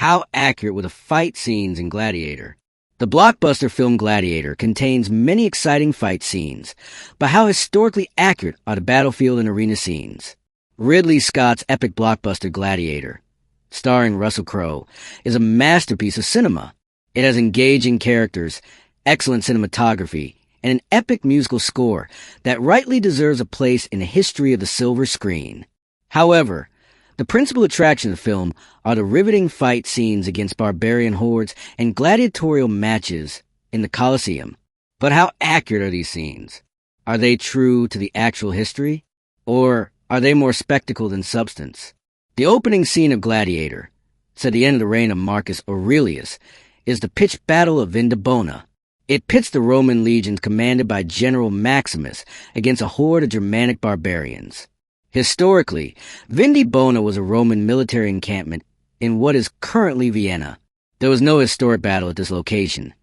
How accurate were the fight scenes in Gladiator? The blockbuster film Gladiator contains many exciting fight scenes, but how historically accurate are the battlefield and arena scenes? Ridley Scott's epic blockbuster Gladiator, starring Russell Crowe, is a masterpiece of cinema. It has engaging characters, excellent cinematography, and an epic musical score that rightly deserves a place in the history of the silver screen. However, the principal attraction of the film are the riveting fight scenes against barbarian hordes and gladiatorial matches in the Colosseum. But how accurate are these scenes? Are they true to the actual history? Or are they more spectacle than substance? The opening scene of Gladiator, set at the end of the reign of Marcus Aurelius, is the pitched battle of Vindobona. It pits the Roman legions commanded by General Maximus against a horde of Germanic barbarians. Historically, Vindobona was a Roman military encampment in what is currently Vienna. There was no historic battle at this location,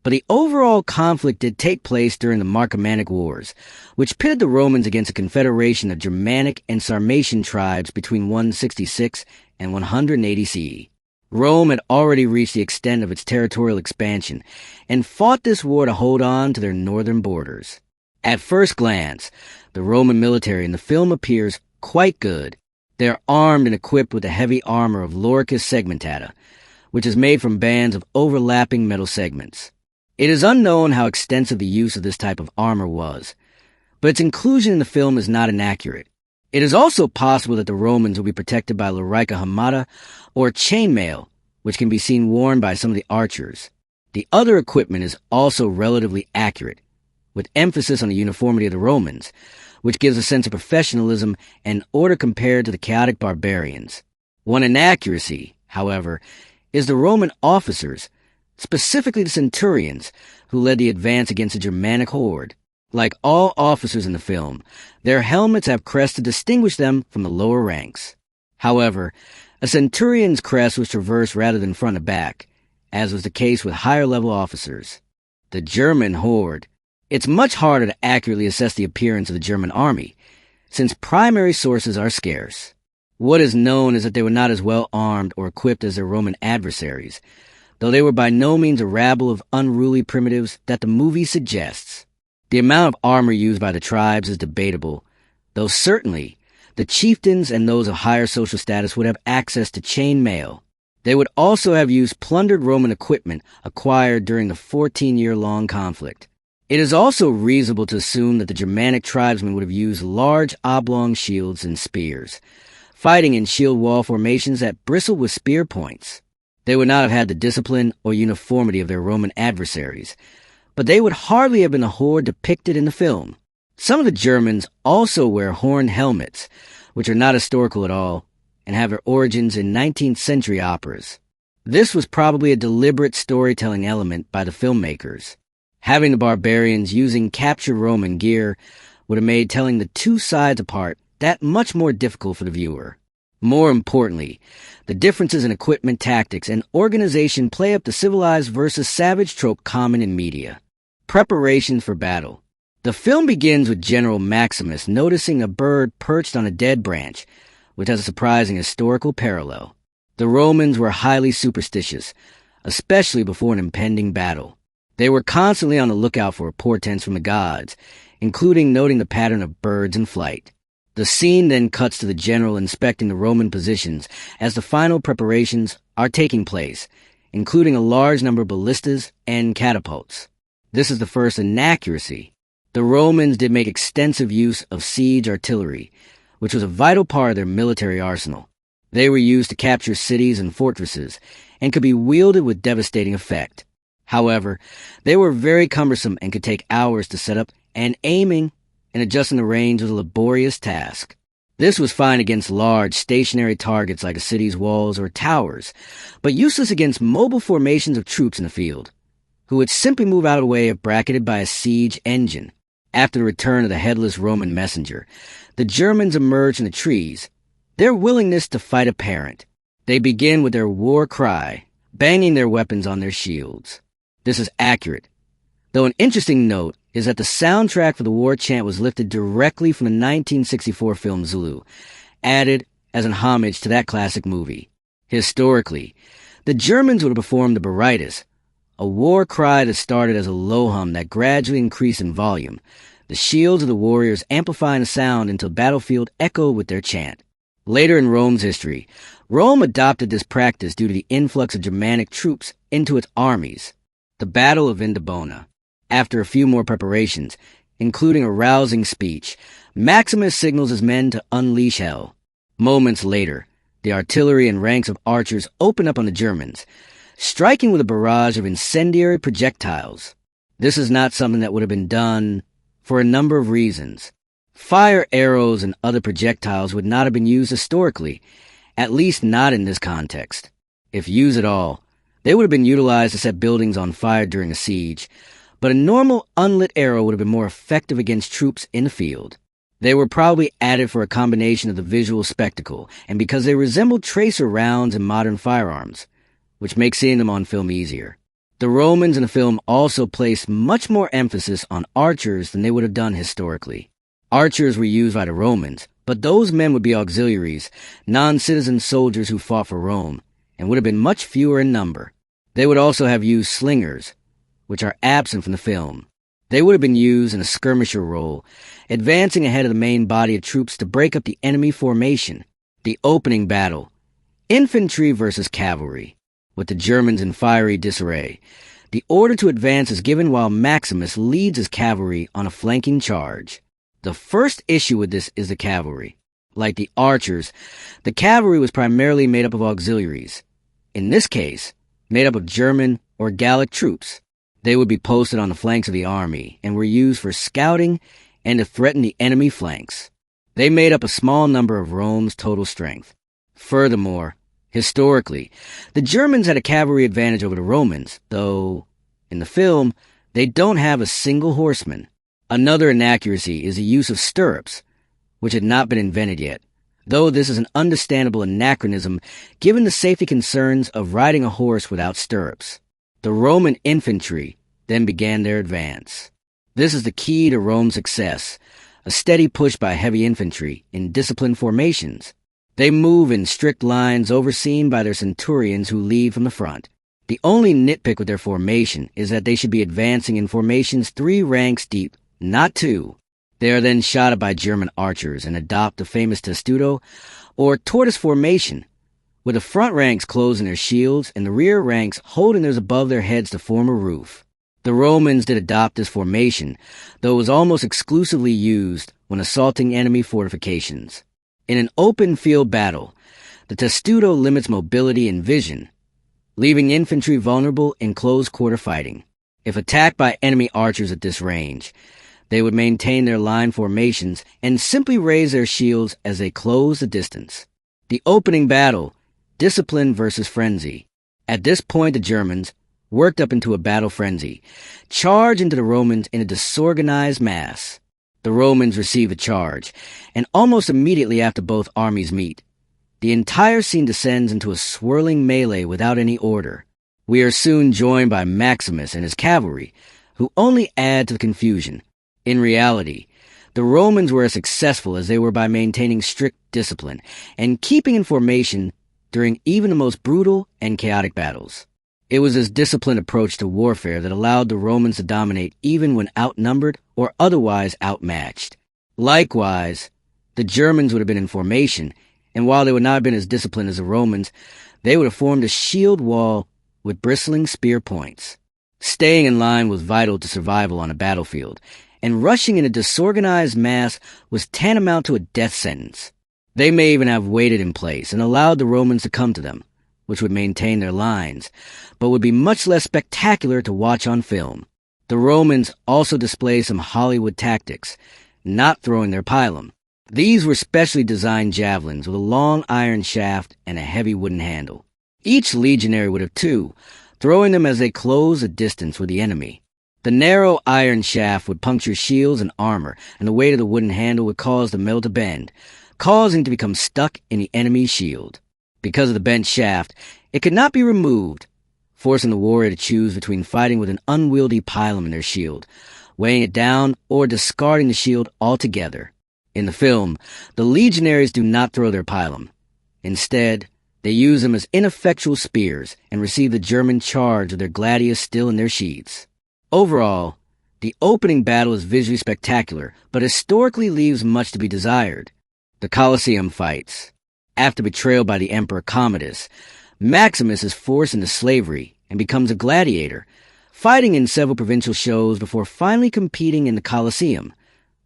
but the overall conflict did take place during the Marcomannic Wars, which pitted the Romans against a confederation of Germanic and Sarmatian tribes between 166 and 180 CE. Rome had already reached the extent of its territorial expansion and fought this war to hold on to their northern borders. At first glance, the Roman military in the film appears quite good. They are armed and equipped with the heavy armor of Loricus segmentata, which is made from bands of overlapping metal segments. It is unknown how extensive the use of this type of armor was, but its inclusion in the film is not inaccurate. It is also possible that the Romans will be protected by lorica hamata or chainmail, which can be seen worn by some of the archers. The other equipment is also relatively accurate, with emphasis on the uniformity of the Romans, which gives a sense of professionalism and order compared to the chaotic barbarians. One inaccuracy, however, is the Roman officers, specifically the centurions, who led the advance against a Germanic horde. Like all officers in the film, their helmets have crests to distinguish them from the lower ranks. However, a centurion's crest was traversed rather than front to back, as was the case with higher-level officers. The German horde. It's much harder to accurately assess the appearance of the German army, since primary sources are scarce. What is known is that they were not as well armed or equipped as their Roman adversaries, though they were by no means a rabble of unruly primitives that the movie suggests. The amount of armor used by the tribes is debatable, though certainly the chieftains and those of higher social status would have access to chain mail. They would also have used plundered Roman equipment acquired during the 14-year-long conflict. It is also reasonable to assume that the Germanic tribesmen would have used large oblong shields and spears, fighting in shield wall formations that bristled with spear points. They would not have had the discipline or uniformity of their Roman adversaries, but they would hardly have been the horde depicted in the film. Some of the Germans also wear horned helmets, which are not historical at all, and have their origins in 19th century operas. This was probably a deliberate storytelling element by the filmmakers. Having the barbarians using captured Roman gear would have made telling the two sides apart that much more difficult for the viewer. More importantly, the differences in equipment, tactics, and organization play up the civilized versus savage trope common in media. Preparations for battle. The film begins with General Maximus noticing a bird perched on a dead branch, which has a surprising historical parallel. The Romans were highly superstitious, especially before an impending battle. They were constantly on the lookout for portents from the gods, including noting the pattern of birds in flight. The scene then cuts to the general inspecting the Roman positions as the final preparations are taking place, including a large number of ballistas and catapults. This is the first inaccuracy. The Romans did make extensive use of siege artillery, which was a vital part of their military arsenal. They were used to capture cities and fortresses, and could be wielded with devastating effect. However, they were very cumbersome and could take hours to set up, and aiming and adjusting the range was a laborious task. This was fine against large, stationary targets like a city's walls or towers, but useless against mobile formations of troops in the field, who would simply move out of the way if bracketed by a siege engine. After the return of the headless Roman messenger, the Germans emerged from the trees, their willingness to fight apparent. They begin with their war cry, banging their weapons on their shields. This is accurate, though an interesting note is that the soundtrack for the war chant was lifted directly from the 1964 film Zulu, added as an homage to that classic movie. Historically, The Germans would have performed the Bereites, a war cry that started as a low hum that gradually increased in volume, the shields of the warriors amplifying the sound until the battlefield echoed with their chant. Later in Rome's history, Rome adopted this practice due to the influx of Germanic troops into its armies. The Battle of Vindobona. After a few more preparations, including a rousing speech, Maximus signals his men to unleash hell. Moments later, the artillery and ranks of archers open up on the Germans, striking with a barrage of incendiary projectiles. This is not something that would have been done for a number of reasons. Fire arrows and other projectiles would not have been used historically, at least not in this context. If used at all, they would have been utilized to set buildings on fire during a siege, but a normal unlit arrow would have been more effective against troops in the field. They were probably added for a combination of the visual spectacle and because they resembled tracer rounds in modern firearms, which makes seeing them on film easier. The Romans in the film also placed much more emphasis on archers than they would have done historically. Archers were used by the Romans, but those men would be auxiliaries, non-citizen soldiers who fought for Rome, and would have been much fewer in number. They would also have used slingers, which are absent from the film. They would have been used in a skirmisher role, advancing ahead of the main body of troops to break up the enemy formation. The opening battle. Infantry versus cavalry. With the Germans in fiery disarray, the order to advance is given while Maximus leads his cavalry on a flanking charge. The first issue with this is the cavalry. Like the archers, the cavalry was primarily made up of auxiliaries. In this case, made up of German or Gallic troops. They would be posted on the flanks of the army and were used for scouting and to threaten the enemy flanks. They made up a small number of Rome's total strength. Furthermore, historically, the Germans had a cavalry advantage over the Romans, though, in the film, they don't have a single horseman. Another inaccuracy is the use of stirrups, which had not been invented yet, though this is an understandable anachronism given the safety concerns of riding a horse without stirrups. The Roman infantry then began their advance. This is the key to Rome's success, a steady push by heavy infantry in disciplined formations. They move in strict lines overseen by their centurions who lead from the front. The only nitpick with their formation is that they should be advancing in formations 3 ranks deep, not 2. They are then shot at by German archers and adopt the famous testudo, or tortoise formation, with the front ranks closing their shields and the rear ranks holding theirs above their heads to form a roof. The Romans did adopt this formation, though it was almost exclusively used when assaulting enemy fortifications. In an open field battle, the testudo limits mobility and vision, leaving infantry vulnerable in close-quarter fighting. If attacked by enemy archers at this range, they would maintain their line formations and simply raise their shields as they close the distance. The opening battle, discipline versus frenzy. At this point, the Germans, worked up into a battle frenzy, charge into the Romans in a disorganized mass. The Romans receive a charge, and almost immediately after both armies meet, the entire scene descends into a swirling melee without any order. We are soon joined by Maximus and his cavalry, who only add to the confusion. In reality, the Romans were as successful as they were by maintaining strict discipline and keeping in formation during even the most brutal and chaotic battles. It was this disciplined approach to warfare that allowed the Romans to dominate even when outnumbered or otherwise outmatched. Likewise, the Germans would have been in formation, and while they would not have been as disciplined as the Romans, they would have formed a shield wall with bristling spear points. Staying in line was vital to survival on a battlefield, and rushing in a disorganized mass was tantamount to a death sentence. They may even have waited in place and allowed the Romans to come to them, which would maintain their lines, but would be much less spectacular to watch on film. The Romans also displayed some Hollywood tactics, not throwing their pilum. These were specially designed javelins with a long iron shaft and a heavy wooden handle. Each legionary would have 2, throwing them as they closed the distance with the enemy. The narrow iron shaft would puncture shields and armor, and the weight of the wooden handle would cause the metal to bend, causing it to become stuck in the enemy's shield. Because of the bent shaft, it could not be removed, forcing the warrior to choose between fighting with an unwieldy pilum in their shield, weighing it down, or discarding the shield altogether. In the film, the legionaries do not throw their pilum. Instead, They use them as ineffectual spears and receive the German charge with their gladius still in their sheaths. Overall, the opening battle is visually spectacular, but historically leaves much to be desired. The Colosseum fights. After betrayal by the Emperor Commodus, Maximus is forced into slavery and becomes a gladiator, fighting in several provincial shows before finally competing in the Colosseum,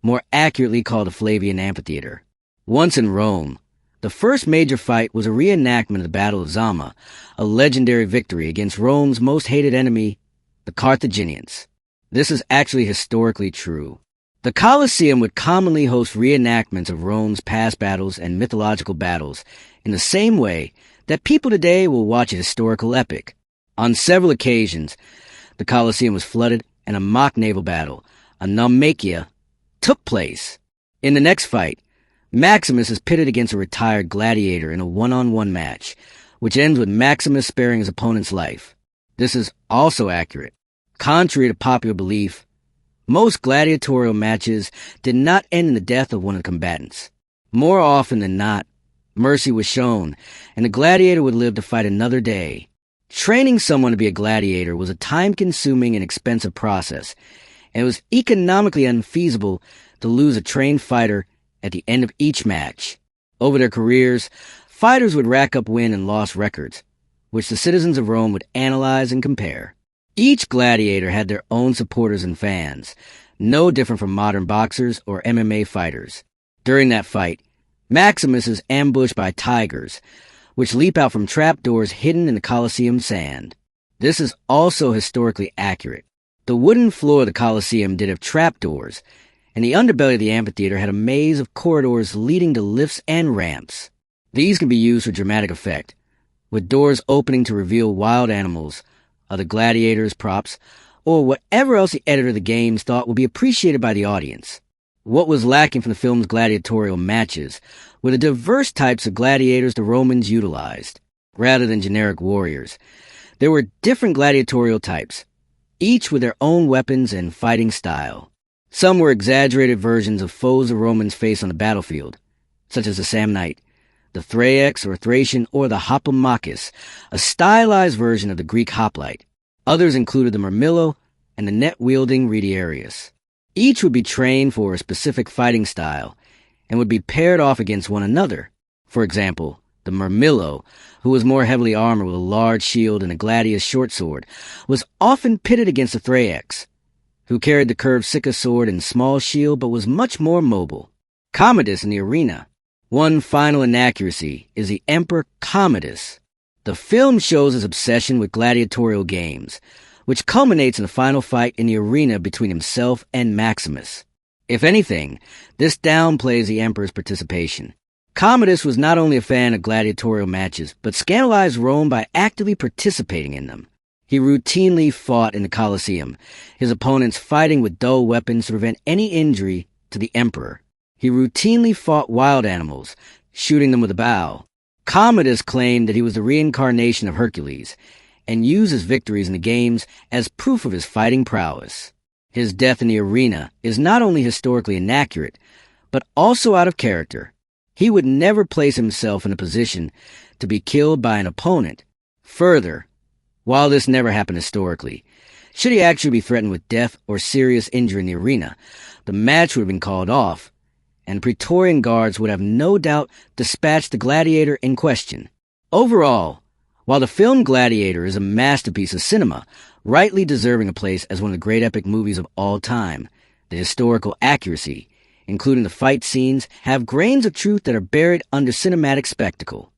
more accurately called the Flavian Amphitheater. Once in Rome, the first major fight was a reenactment of the Battle of Zama, a legendary victory against Rome's most hated enemy, the Carthaginians. This is actually historically true. The Colosseum would commonly host reenactments of Rome's past battles and mythological battles in the same way that people today will watch a historical epic. On several occasions, the Colosseum was flooded and a mock naval battle, a naumachia, took place. In the next fight, Maximus is pitted against a retired gladiator in a one-on-one match, which ends with Maximus sparing his opponent's life. This is also accurate. Contrary to popular belief, most gladiatorial matches did not end in the death of one of the combatants. More often than not, mercy was shown, and the gladiator would live to fight another day. Training someone to be a gladiator was a time-consuming and expensive process, and it was economically unfeasible to lose a trained fighter at the end of each match. Over their careers, fighters would rack up win and loss records, which the citizens of Rome would analyze and compare. Each gladiator had their own supporters and fans, no different from modern boxers or MMA fighters. During that fight, Maximus is ambushed by tigers, which leap out from trapdoors hidden in the Colosseum sand. This is also historically accurate. The wooden floor of the Colosseum did have trapdoors, and the underbelly of the amphitheater had a maze of corridors leading to lifts and ramps. These can be used for dramatic effect, with doors opening to reveal wild animals, other gladiators, props, or whatever else the editor of the games thought would be appreciated by the audience. What was lacking from the film's gladiatorial matches were the diverse types of gladiators the Romans utilized. Rather than generic warriors, there were different gladiatorial types, each with their own weapons and fighting style. Some were exaggerated versions of foes the Romans faced on the battlefield, such as the Samnite, the Thraex or Thracian, or the Hoplomachus, a stylized version of the Greek hoplite. Others included the Murmillo and the net-wielding Retiarius. Each would be trained for a specific fighting style and would be paired off against one another. For example, the Murmillo, who was more heavily armored with a large shield and a gladius short sword, was often pitted against the Thraex, who carried the curved Sicca sword and small shield but was much more mobile. Commodus in the arena. One final inaccuracy is the Emperor Commodus. The film shows his obsession with gladiatorial games, which culminates in the final fight in the arena between himself and Maximus. If anything, this downplays the emperor's participation. Commodus was not only a fan of gladiatorial matches, but scandalized Rome by actively participating in them. He routinely fought in the Colosseum, his opponents fighting with dull weapons to prevent any injury to the emperor. He routinely fought wild animals, shooting them with a bow. Commodus claimed that he was the reincarnation of Hercules, and used his victories in the games as proof of his fighting prowess. His death in the arena is not only historically inaccurate, but also out of character. He would never place himself in a position to be killed by an opponent. Further, while this never happened historically, should he actually be threatened with death or serious injury in the arena, the match would have been called off, and Praetorian guards would have no doubt dispatched the gladiator in question. Overall, while the film Gladiator is a masterpiece of cinema, rightly deserving a place as one of the great epic movies of all time, the historical accuracy, including the fight scenes, have grains of truth that are buried under cinematic spectacle.